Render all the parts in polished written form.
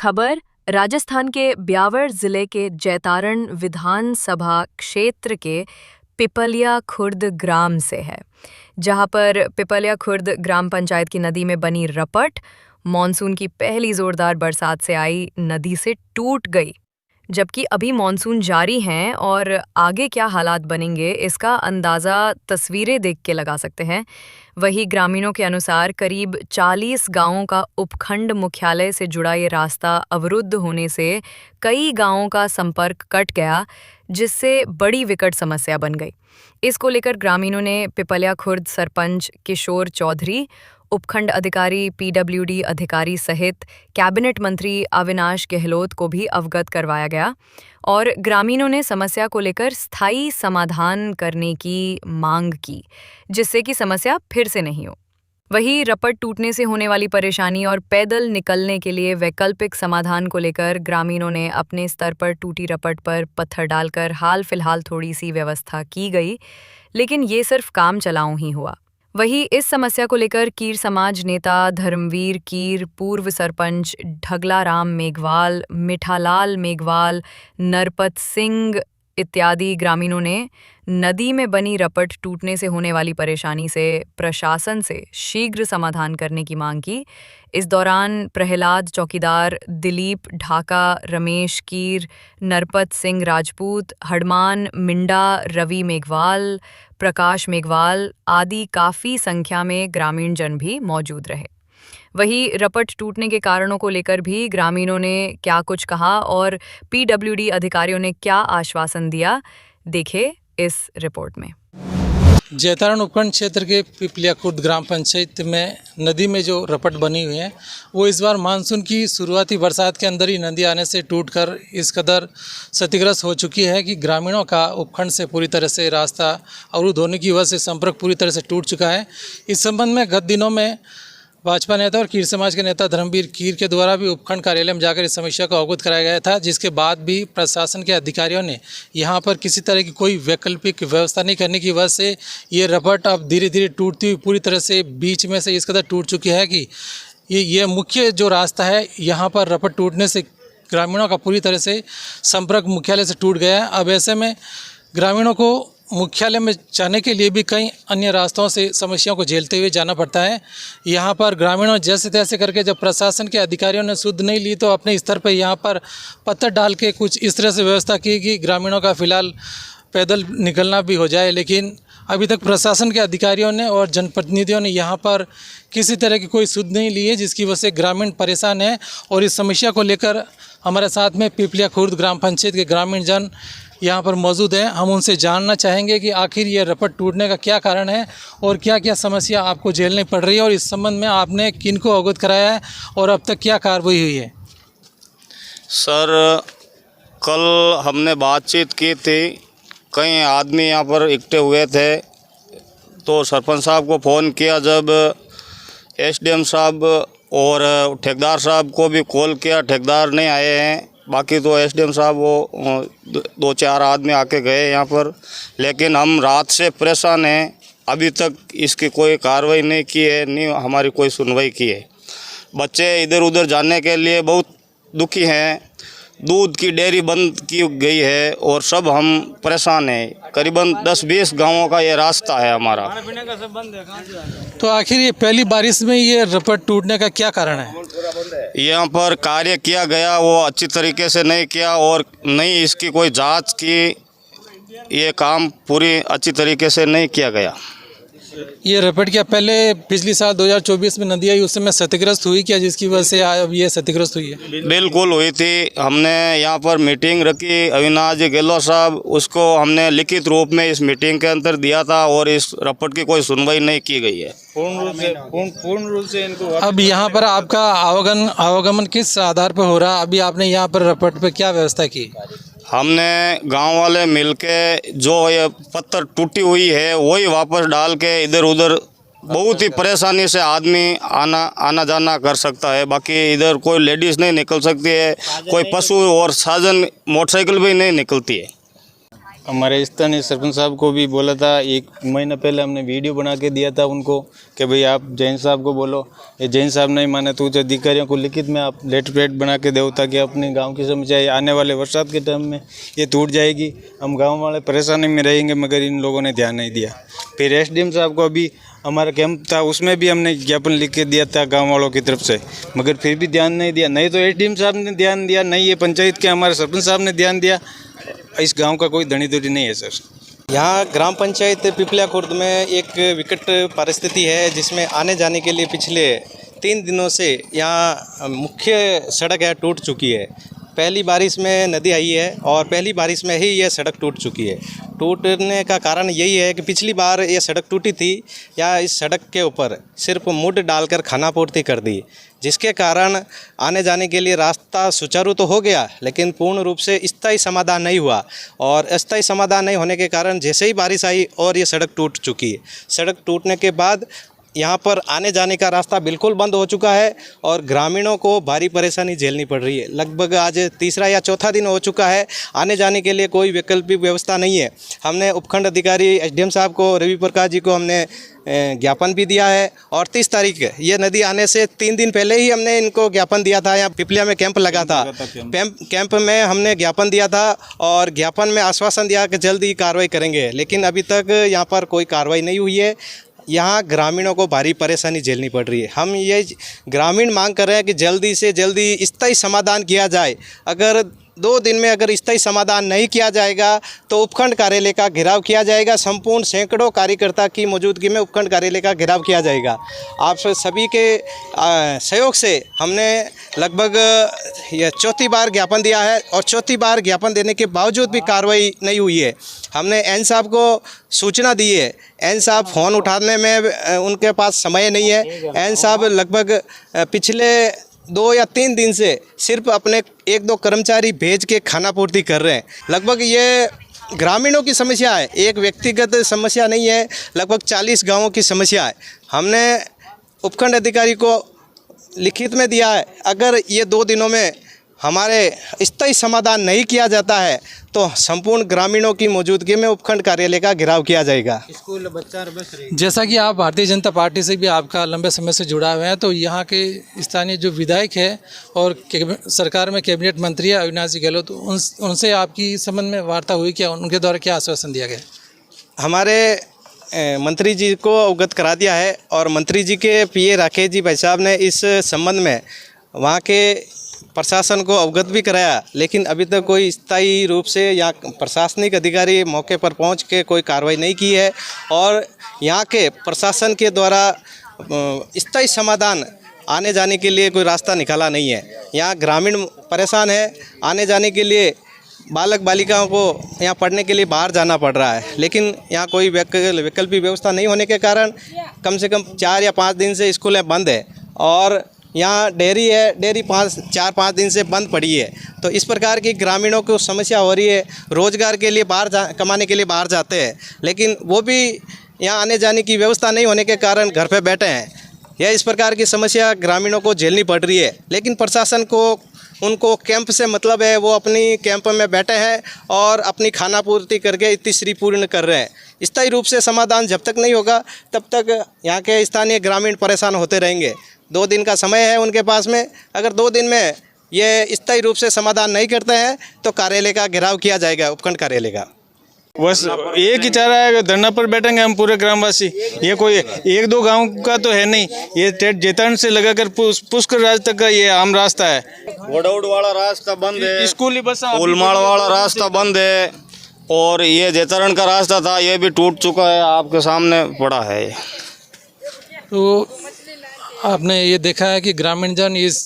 खबर राजस्थान के ब्यावर जिले के जैतारण विधानसभा क्षेत्र के पिपलिया खुर्द ग्राम से है, जहां पर पिपलिया खुर्द ग्राम पंचायत की नदी में बनी रपट मॉनसून की पहली जोरदार बरसात से आई नदी से टूट गई। जबकि अभी मॉनसून जारी हैं और आगे क्या हालात बनेंगे इसका अंदाज़ा तस्वीरें देख के लगा सकते हैं। वहीं ग्रामीणों के अनुसार करीब 40 गांवों का उपखंड मुख्यालय से जुड़ा ये रास्ता अवरुद्ध होने से कई गांवों का संपर्क कट गया, जिससे बड़ी विकट समस्या बन गई। इसको लेकर ग्रामीणों ने पिपलिया खुर्द सरपंच किशोर चौधरी, उपखंड अधिकारी पीडब्ल्यूडी अधिकारी सहित कैबिनेट मंत्री अविनाश गहलोत को भी अवगत करवाया गया और ग्रामीणों ने समस्या को लेकर स्थायी समाधान करने की मांग की, जिससे कि समस्या फिर से नहीं हो। वहीं रपट टूटने से होने वाली परेशानी और पैदल निकलने के लिए वैकल्पिक समाधान को लेकर ग्रामीणों ने अपने स्तर पर टूटी रपट पर पत्थर डालकर हाल फिलहाल थोड़ी सी व्यवस्था की गई, लेकिन ये सिर्फ काम चलाऊं ही हुआ। वहीं इस समस्या को लेकर कीर समाज नेता धर्मवीर कीर, पूर्व सरपंच ढगलाराम मेघवाल, मिठालाल मेघवाल, नरपत सिंह इत्यादि ग्रामीणों ने नदी में बनी रपट टूटने से होने वाली परेशानी से प्रशासन से शीघ्र समाधान करने की मांग की। इस दौरान प्रहलाद चौकीदार, दिलीप ढाका, रमेश कीर, नरपत सिंह राजपूत, हडमान मिंडा, रवि मेघवाल, प्रकाश मेघवाल आदि काफ़ी संख्या में ग्रामीण जन भी मौजूद रहे। वहीं रपट टूटने के कारणों को लेकर भी ग्रामीणों ने क्या कुछ कहा और पीडब्ल्यूडी अधिकारियों ने क्या आश्वासन दिया, देखे इस रिपोर्ट में। जैतारण उपखंड क्षेत्र के पिपलिया खुर्द ग्राम पंचायत में नदी में जो रपट बनी हुई है वो इस बार मानसून की शुरुआती बरसात के अंदर ही नदी आने से टूटकर इस कदर क्षतिग्रस्त हो चुकी है कि ग्रामीणों का उपखंड से पूरी तरह से रास्ता अवरुद्ध होने की वजह से संपर्क पूरी तरह से टूट चुका है। इस संबंध में गत दिनों में भाजपा नेता और कीर समाज के नेता धर्मवीर कीर के द्वारा भी उपखंड कार्यालय में जाकर इस समस्या को अवगत कराया गया था, जिसके बाद भी प्रशासन के अधिकारियों ने यहाँ पर किसी तरह की कोई वैकल्पिक व्यवस्था नहीं करने की वजह से ये रपट अब धीरे धीरे टूटती हुई पूरी तरह से बीच में से इस कदर टूट चुकी है कि ये मुख्य जो रास्ता है यहाँ पर रपट टूटने से ग्रामीणों का पूरी तरह से संपर्क मुख्यालय से टूट गया है। अब ऐसे में ग्रामीणों को मुख्यालय में जाने के लिए भी कई अन्य रास्तों से समस्याओं को झेलते हुए जाना पड़ता है। यहाँ पर ग्रामीणों जैसे तैसे करके जब प्रशासन के अधिकारियों ने सुध नहीं ली तो अपने स्तर पर यहाँ पर पत्थर डाल के कुछ इस तरह से व्यवस्था की कि ग्रामीणों का फिलहाल पैदल निकलना भी हो जाए, लेकिन अभी तक प्रशासन के अधिकारियों ने और जनप्रतिनिधियों ने यहाँ पर किसी तरह की कोई सुध नहीं ली है, जिसकी वजह से ग्रामीण परेशान है। और इस समस्या को लेकर हमारे साथ में पिपलिया खुर्द ग्राम पंचायत के ग्रामीण जन यहाँ पर मौजूद हैं। हम उनसे जानना चाहेंगे कि आखिर ये रपट टूटने का क्या कारण है और क्या क्या समस्या आपको झेलनी पड़ रही है और इस संबंध में आपने किनको अवगत कराया है और अब तक क्या कार्रवाई हुई है। सर, कल हमने बातचीत की थी, कई आदमी यहाँ पर इकट्ठे हुए थे, तो सरपंच साहब को फ़ोन किया। जब एसडीएम साहब और ठेकेदार साहब को भी कॉल किया, ठेकेदार नहीं आए हैं, बाकी तो एसडीएम साहब वो 2-4 आदमी आके गए यहाँ पर, लेकिन हम रात से परेशान हैं। अभी तक इसकी कोई कार्रवाई नहीं की है, नहीं हमारी कोई सुनवाई की है। बच्चे इधर उधर जाने के लिए बहुत दुखी हैं, दूध की डेयरी बंद की गई है और सब हम परेशान हैं। करीबन 10-20 गांवों का ये रास्ता है हमारा। तो आखिर ये पहली बारिश में ये रपट टूटने का क्या कारण है? यहाँ पर कार्य किया गया वो अच्छी तरीके से नहीं किया और नहीं इसकी कोई जांच की, ये काम पूरी अच्छी तरीके से नहीं किया गया। ये रपट क्या पहले पिछली साल 2024 में नदी आई उस समय क्षतिग्रस्त हुई क्या, जिसकी वजह से अब ये क्षतिग्रस्त हुई है? बिल्कुल हुई थी। हमने यहाँ पर मीटिंग रखी, अविनाश गहलोत साहब, उसको हमने लिखित रूप में इस मीटिंग के अंदर दिया था और इस रपट की कोई सुनवाई नहीं की गई है पूर्ण रूप से इनको। अब यहाँ पर आपका आवागमन किस आधार पर हो रहा है? अभी आपने यहाँ पर रपट पर क्या व्यवस्था की? हमने गांव वाले मिलके जो ये पत्थर टूटी हुई है वही वापस डाल के इधर उधर बहुत ही परेशानी से आदमी आना जाना कर सकता है। बाकी इधर कोई लेडीज़ नहीं निकल सकती है, कोई पशु और साधन मोटरसाइकिल भी नहीं निकलती है। हमारे स्थानीय सरपंच साहब को भी बोला था, 1 महीना पहले हमने वीडियो बना के दिया था उनको कि भाई आप जैन साहब को बोलो। ये जैन साहब नहीं माने तो उच्च अधिकारियों को लिखित में आप लेटर पैड बना के दो ताकि अपने गांव की समस्या आने वाले बरसात के टाइम में ये टूट जाएगी। हम गांव वाले परेशानी में रहेंगे, मगर इन लोगों ने ध्यान नहीं दिया। फिर एसडीएम साहब को अभी हमारा कैंप था, उसमें भी हमने ज्ञापन लिख के दिया था गाँव वालों की तरफ से, मगर फिर भी ध्यान नहीं दिया। नहीं तो एसडीएम साहब ने ध्यान दिया, नहीं ये पंचायत के हमारे सरपंच साहब ने ध्यान दिया। इस गांव का कोई धनी धुरी नहीं है सर। यहाँ ग्राम पंचायत पिपलिया खुर्द में एक विकट परिस्थिति है, जिसमें आने जाने के लिए पिछले 3 दिनों से यहाँ मुख्य सड़क है टूट चुकी है। पहली बारिश में नदी आई है और पहली बारिश में ही यह सड़क टूट चुकी है। टूटने का कारण यही है कि पिछली बार ये सड़क टूटी थी, या इस सड़क के ऊपर सिर्फ मुड डालकर खानापूर्ति कर दी, जिसके कारण आने जाने के लिए रास्ता सुचारू तो हो गया, लेकिन पूर्ण रूप से स्थायी समाधान नहीं हुआ। और अस्थायी समाधान नहीं होने के कारण जैसे ही बारिश आई और ये सड़क टूट चुकी है। सड़क टूटने के बाद यहाँ पर आने जाने का रास्ता बिल्कुल बंद हो चुका है और ग्रामीणों को भारी परेशानी झेलनी पड़ रही है। लगभग आज 3रा या 4था दिन हो चुका है, आने जाने के लिए कोई वैकल्पिक व्यवस्था नहीं है। हमने उपखंड अधिकारी एसडीएम साहब को, रवि प्रकाश जी को हमने ज्ञापन भी दिया है और 30 तारीख ये नदी आने से 3 दिन पहले ही हमने इनको ज्ञापन दिया था। यहाँ पिपलिया में कैंप लगा था, कैंप में हमने ज्ञापन दिया था और ज्ञापन में आश्वासन दिया कि जल्द ही कार्रवाई करेंगे, लेकिन अभी तक यहाँ पर कोई कार्रवाई नहीं हुई है। यहाँ ग्रामीणों को भारी परेशानी झेलनी पड़ रही है। हम ये ग्रामीण मांग कर रहे हैं कि जल्दी से जल्दी स्थायी समाधान किया जाए। अगर 2 दिन में अगर स्थायी समाधान नहीं किया जाएगा तो उपखंड कार्यालय का घेराव किया जाएगा। संपूर्ण सैकड़ों कार्यकर्ता की मौजूदगी में उपखंड कार्यालय का घेराव किया जाएगा। आप सभी के सहयोग से हमने लगभग यह 4थी बार ज्ञापन दिया है और 4थी बार ज्ञापन देने के बावजूद भी कार्रवाई नहीं हुई है। हमने एन साहब को सूचना दी है, एन साहब फ़ोन उठाने में उनके पास समय नहीं है। एन साहब लगभग पिछले 2 या 3 दिन से सिर्फ अपने 1-2 कर्मचारी भेज के खानापूर्ति कर रहे हैं। लगभग ये ग्रामीणों की समस्या है, एक व्यक्तिगत समस्या नहीं है, लगभग 40 गांवों की समस्या है। हमने उपखंड अधिकारी को लिखित में दिया है, अगर ये 2 दिनों में हमारे स्थायी समाधान नहीं किया जाता है तो संपूर्ण ग्रामीणों की मौजूदगी में उपखंड कार्यालय का घेराव किया जाएगा। स्कूल बच्चा बस रही। जैसा कि आप भारतीय जनता पार्टी से भी आपका लंबे समय से जुड़ा हुआ है, तो यहाँ के स्थानीय जो विधायक है और सरकार में कैबिनेट मंत्री है अविनाश जी गहलोत, उनसे आपकी संबंध में वार्ता हुई क्या? उनके द्वारा क्या आश्वासन दिया गया? हमारे मंत्री जी को अवगत करा दिया है और मंत्री जी के पीए राकेश जी भाई साहब ने इस संबंध में वहाँ के प्रशासन को अवगत भी कराया, लेकिन अभी तक कोई स्थायी रूप से यहाँ प्रशासनिक अधिकारी मौके पर पहुँच के कोई कार्रवाई नहीं की है। और यहाँ के प्रशासन के द्वारा स्थायी समाधान आने जाने के लिए कोई रास्ता निकाला नहीं है। यहाँ ग्रामीण परेशान है, आने जाने के लिए बालक बालिकाओं को यहाँ पढ़ने के लिए बाहर जाना पड़ रहा है, लेकिन यहाँ कोई वैकल्पिक व्यवस्था नहीं होने के कारण कम से कम 4 या 5 दिन से स्कूलें बंद है। और यहाँ डेयरी है, डेयरी 4-5 दिन से बंद पड़ी है। तो इस प्रकार की ग्रामीणों को समस्या हो रही है। रोज़गार के लिए कमाने के लिए बाहर जाते हैं, लेकिन वो भी यहाँ आने जाने की व्यवस्था नहीं होने के कारण घर पे बैठे हैं। यह इस प्रकार की समस्या ग्रामीणों को झेलनी पड़ रही है, लेकिन प्रशासन को उनको कैंप से मतलब है, वो अपनी कैंप में बैठे हैं और अपनी खानापूर्ति करके इतिश्री पूर्ण कर रहे हैं। स्थायी रूप से समाधान जब तक नहीं होगा तब तक यहाँ के स्थानीय ग्रामीण परेशान होते रहेंगे। 2 दिन का समय है उनके पास में, अगर 2 दिन में ये स्थायी रूप से समाधान नहीं करते हैं तो कार्यालय का घेराव किया जाएगा, उपखंड कार्यालय का। बस एक ही चारा है, धरना पर बैठेंगे हम पूरे ग्रामवासी। ये कोई 1-2 गांव का तो है नहीं, ये जेतारण से लगाकर पुष्कर राज तक का ये आम रास्ता है। वडौड़ वाला रास्ता बंद है, स्कूली बस उलमाड़ वाला रास्ता बंद है और ये जेतारण का रास्ता था, ये भी टूट चुका है, आपके सामने पड़ा है। तो आपने ये देखा है कि ग्रामीण जन इस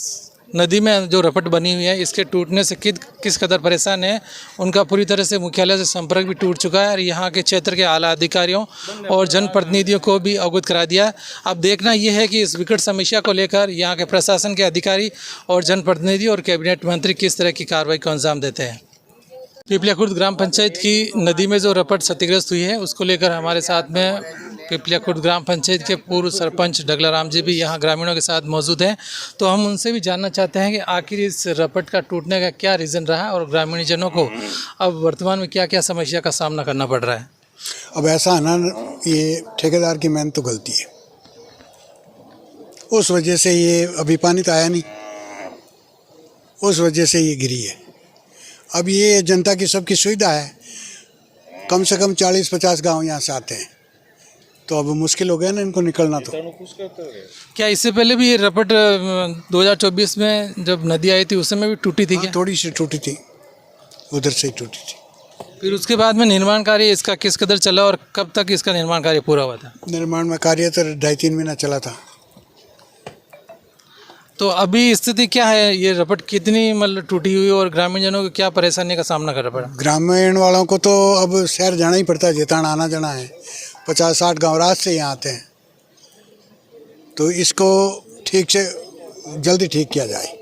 नदी में जो रपट बनी हुई है इसके टूटने से किस कदर परेशान है। उनका पूरी तरह से मुख्यालय से संपर्क भी टूट चुका है और यहाँ के क्षेत्र के आला अधिकारियों और जनप्रतिनिधियों को भी अवगत करा दिया। अब देखना यह है कि इस विकट समस्या को लेकर यहाँ के प्रशासन के अधिकारी और जनप्रतिनिधि और कैबिनेट मंत्री किस तरह की कार्रवाई को अंजाम देते हैं। पिपलिया खुर्द ग्राम पंचायत की नदी में जो रपट क्षतिग्रस्त हुई है उसको लेकर हमारे साथ में पिपलिया खुर्द ग्राम पंचायत के पूर्व सरपंच डगला राम जी भी यहाँ ग्रामीणों के साथ मौजूद हैं। तो हम उनसे भी जानना चाहते हैं कि आखिर इस रपट का टूटने का क्या रीज़न रहा है और ग्रामीण जनों को अब वर्तमान में क्या क्या समस्या का सामना करना पड़ रहा है। अब ऐसा है ना, ये ठेकेदार की मेहनत तो गलती है, उस वजह से ये अभी पानी तो आया नहीं, उस वजह से ये गिरी है। अब ये जनता की सबकी सुविधा है, कम से कम 40-50 गांव यहाँ से आते हैं, तो अब मुश्किल हो गया ना इनको निकलना। तो क्या इससे पहले भी ये रपट 2024 में जब नदी आई थी उस समय भी टूटी थी क्या? थोड़ी सी टूटी थी, उधर से ही टूटी थी। फिर उसके बाद में निर्माण कार्य इसका किस कदर चला और कब तक इसका निर्माण कार्य पूरा हुआ था? निर्माण में कार्य तो 2.5-3 महीना चला था। तो अभी स्थिति क्या है, ये रपट कितनी मतलब टूटी हुई और ग्रामीण जनों को क्या परेशानी का सामना करना पड़ा? ग्रामीण वालों को तो अब शहर जाना ही पड़ता है, जेतान आना जाना है, 50-60 गाँव रात से यहाँ आते हैं। तो इसको ठीक से जल्दी ठीक किया जाए,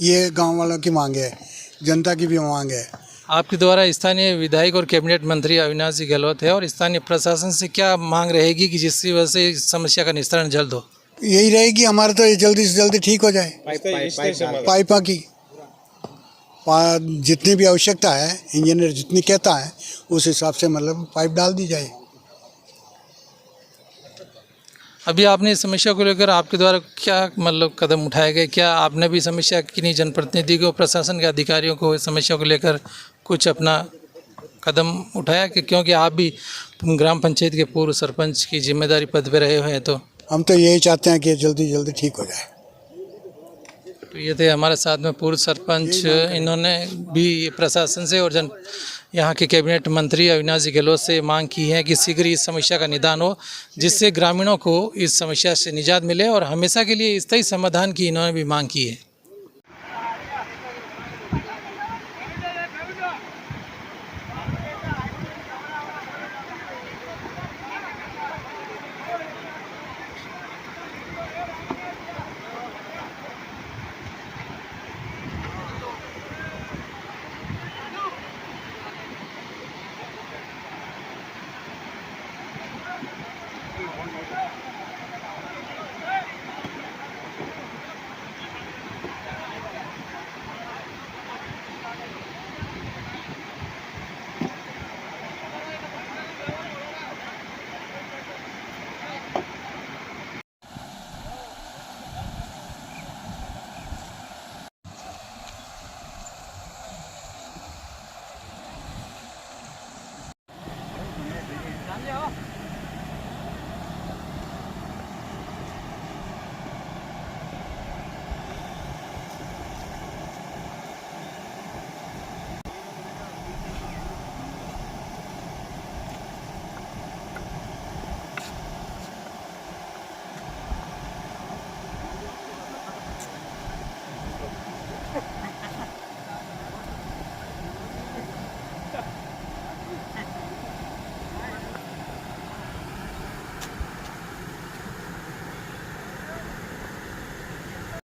ये गांव वालों की मांग है, जनता की भी मांग है। आपके द्वारा स्थानीय विधायक और कैबिनेट मंत्री अविनाश जी गहलोत है और स्थानीय प्रशासन से क्या मांग रहेगी कि जिसकी वजह से इस समस्या का निस्तारण जल्द हो? यही रहेगी हमारा तो, ये जल्दी से जल्दी ठीक हो जाए। पाइपा की जितनी भी आवश्यकता है, इंजीनियर जितनी कहता है उस हिसाब से मतलब पाइप डाल दी जाए। अभी आपने इस समस्या को लेकर आपके द्वारा क्या मतलब कदम उठाए गए? क्या आपने भी समस्या किन्हीं जनप्रतिनिधि को, प्रशासन के अधिकारियों को इस समस्या को लेकर कुछ अपना कदम उठाया कि क्योंकि आप भी ग्राम पंचायत के पूर्व सरपंच की जिम्मेदारी पद पर रहे हुए हैं? तो हम तो यही चाहते हैं कि जल्दी जल्दी ठीक हो जाए। तो ये थे हमारे साथ में पूर्व सरपंच, इन्होंने भी प्रशासन से और यहाँ के कैबिनेट मंत्री अविनाश जी गहलोत से मांग की है कि शीघ्र इस समस्या का निदान हो, जिससे ग्रामीणों को इस समस्या से निजात मिले और हमेशा के लिए स्थायी समाधान की इन्होंने भी मांग की है।